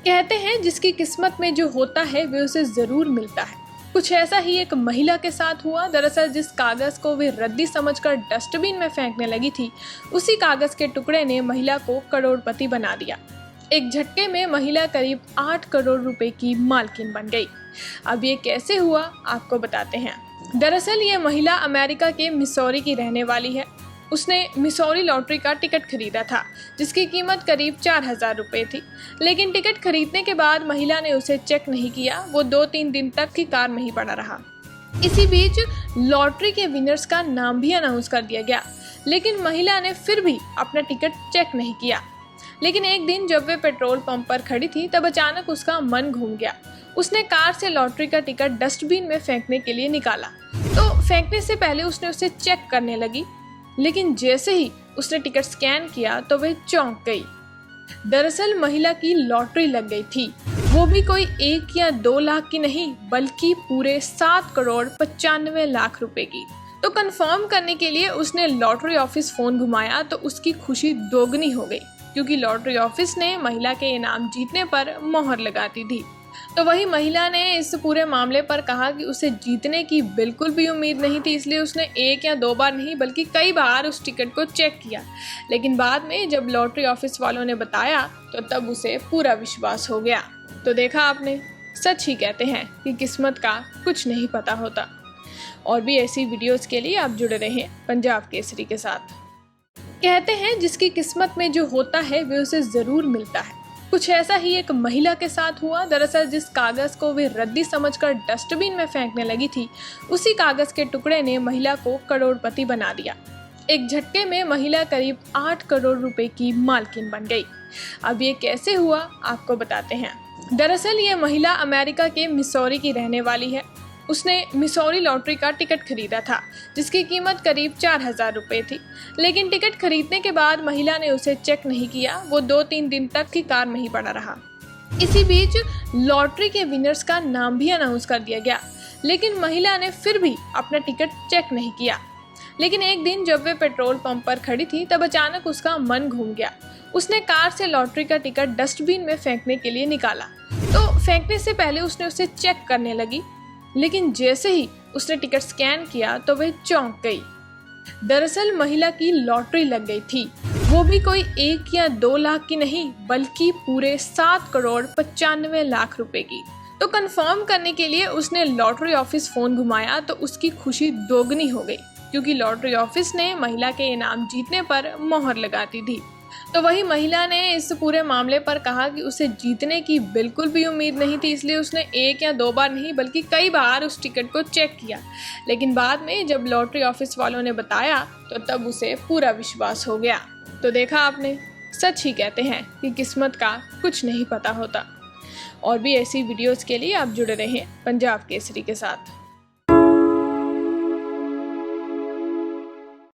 कहते हैं जिसकी किस्मत में जो होता है वे उसे जरूर मिलता है। कुछ ऐसा ही एक महिला के साथ हुआ। दरअसल जिस कागज को वे रद्दी समझकर डस्टबिन में फेंकने लगी थी, उसी कागज के टुकड़े ने महिला को करोड़पति बना दिया। एक झटके में महिला करीब 8 करोड़ रुपए की मालकिन बन गई। अब ये कैसे हुआ आपको बताते हैं। दरअसल ये महिला अमेरिका के मिसौरी की रहने वाली है। उसने मिसौरी लॉटरी का टिकट खरीदा था जिसकी कीमत करीब 4000 रुपये थी। लेकिन टिकट खरीदने के बाद महिला ने उसे चेक नहीं किया। वो 2-3 दिन तक की कार में ही पड़ा रहा। इसी बीच लॉटरी के विनर्स का नाम भी अनाउंस कर दिया गया, लेकिन महिला ने फिर भी अपना टिकट चेक नहीं किया। लेकिन एक दिन जब वे पेट्रोल पंप पर खड़ी थी तब अचानक उसका मन घूम गया। उसने कार से लॉटरी का टिकट डस्टबिन में फेंकने के लिए निकाला। तो फेंकने से पहले उसने उसे चेक करने लगी, लेकिन जैसे ही उसने टिकट स्कैन किया तो वह चौंक गई। दरअसल महिला की लॉटरी लग गई थी, वो भी कोई 1 या 2 लाख की नहीं बल्कि पूरे 7 करोड़ 95 लाख रुपए की। तो कंफर्म करने के लिए उसने लॉटरी ऑफिस फोन घुमाया तो उसकी खुशी दोगुनी हो गई, क्योंकि लॉटरी ऑफिस ने महिला के इनाम जीतने पर मोहर लगा दी थी। तो वही महिला ने इस पूरे मामले पर कहा कि उसे जीतने की बिल्कुल भी उम्मीद नहीं थी, इसलिए उसने 1 या 2 बार नहीं बल्कि कई बार उस टिकट को चेक किया। लेकिन बाद में जब लॉटरी ऑफिस वालों ने बताया तो तब उसे पूरा विश्वास हो गया। तो देखा आपने, सच ही कहते हैं कि किस्मत का कुछ नहीं पता होता। और भी ऐसी वीडियोस के लिए आप जुड़े रहें पंजाब केसरी के साथ। कहते हैं जिसकी किस्मत में जो होता है वे उसे जरूर मिलता है। कुछ ऐसा ही एक महिला के साथ हुआ। दरअसल जिस कागज को वे रद्दी समझकर डस्टबिन में फेंकने लगी थी, उसी कागज के टुकड़े ने महिला को करोड़पति बना दिया। एक झटके में महिला करीब 8 करोड़ रुपए की मालकिन बन गई। अब ये कैसे हुआ आपको बताते हैं। दरअसल ये महिला अमेरिका के मिसौरी की रहने वाली है। उसने मिसौरी लॉटरी का टिकट खरीदा था जिसकी कीमत करीब 4000 रुपये थी। लेकिन टिकट खरीदने के बाद महिला ने उसे चेक नहीं किया। वो 2-3 दिन तक की कार में ही पड़ा रहा। इसी बीच लॉटरी के विनर्स का नाम भी अनाउंस कर दिया गया, लेकिन महिला ने फिर भी अपना टिकट चेक नहीं किया। लेकिन एक दिन जब वे पेट्रोल पंप पर खड़ी थी तब अचानक उसका मन घूम गया। उसने कार से लॉटरी का टिकट डस्टबिन में फेंकने के लिए निकाला। तो फेंकने से पहले उसने उसे चेक करने लगी, लेकिन जैसे ही उसने टिकट स्कैन किया तो वह चौंक गई। दरअसल महिला की लॉटरी लग गई थी, वो भी कोई 1 या 2 लाख की नहीं बल्कि पूरे 7 करोड़ 95 लाख रुपए की। तो कंफर्म करने के लिए उसने लॉटरी ऑफिस फोन घुमाया तो उसकी खुशी दोगुनी हो गई, क्योंकि लॉटरी ऑफिस ने महिला के इनाम जीतने पर मोहर लगा दी थी। तो वही महिला ने इस पूरे मामले पर कहा कि उसे जीतने की बिल्कुल भी उम्मीद नहीं थी, इसलिए उसने 1 या 2 बार नहीं बल्कि कई बार उस टिकट को चेक किया। लेकिन बाद में जब लॉटरी ऑफिस वालों ने बताया तो तब उसे पूरा विश्वास हो गया। तो देखा आपने, सच ही कहते हैं कि किस्मत का कुछ नहीं पता होता। और भी ऐसी वीडियोस के लिए आप जुड़े रहें पंजाब केसरी के साथ।